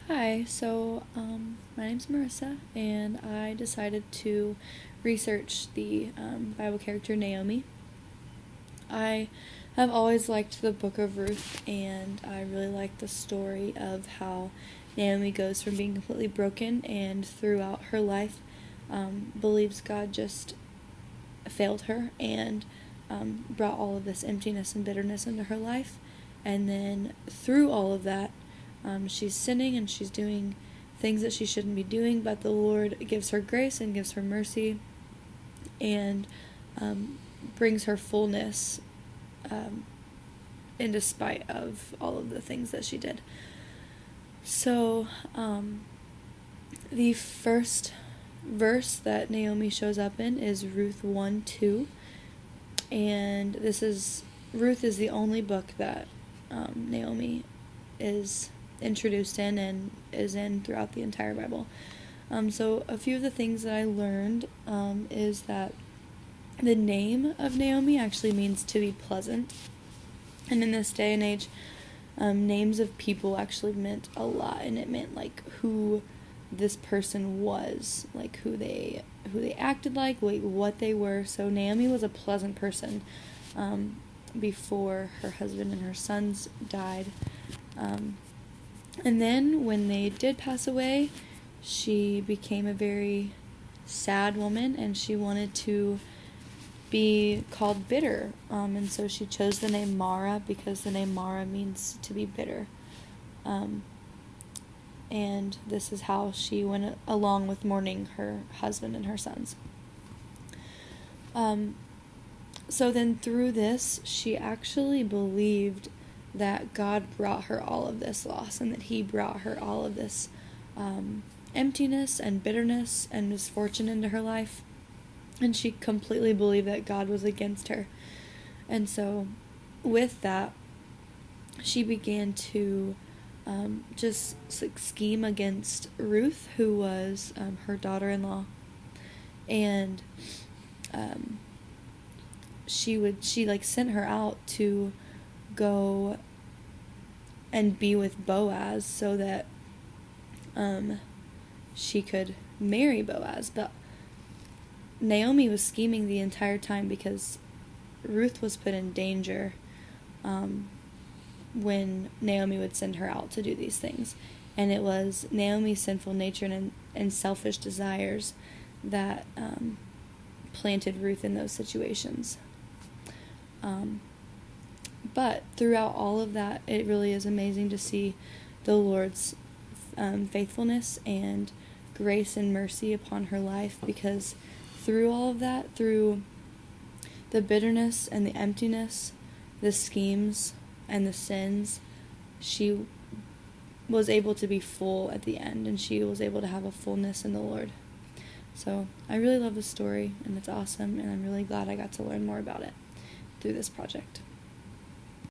Hi, my name's Marissa, and I decided to research the Bible character Naomi. I have always liked the book of Ruth, and I really like the story of how Naomi goes from being completely broken and throughout her life believes God just failed her and brought all of this emptiness and bitterness into her life. And then through all of that, she's sinning and she's doing things that she shouldn't be doing, but the Lord gives her grace and gives her mercy and brings her fullness in despite of all of the things that she did. So, the first verse that Naomi shows up in is Ruth 1:2, and Ruth is the only book that Naomi is introduced in and is in throughout the entire Bible. So a few of the things that I learned is that the name of Naomi actually means to be pleasant, and in this day and age, names of people actually meant a lot, and it meant like who this person was, like who they acted like what they were. So Naomi was a pleasant person before her husband and her sons died, and then when they did pass away, she became a very sad woman, and she wanted to be called bitter, and so she chose the name Mara because the name Mara means to be bitter. And this is how she went along with mourning her husband and her sons. So then through this, she actually believed that God brought her all of this loss and that He brought her all of this emptiness and bitterness and misfortune into her life. And she completely believed that God was against her. And so with that, she began to just scheme against Ruth, who was her daughter-in-law. And she sent her out to go and be with Boaz so that she could marry Boaz. But Naomi was scheming the entire time because Ruth was put in danger when Naomi would send her out to do these things. And it was Naomi's sinful nature and selfish desires that planted Ruth in those situations. But throughout all of that, it really is amazing to see the Lord's faithfulness and grace and mercy upon her life, because through all of that, through the bitterness and the emptiness, the schemes and the sins, she was able to be full at the end, and she was able to have a fullness in the Lord. So I really love the story, and it's awesome, and I'm really glad I got to learn more about it through this project.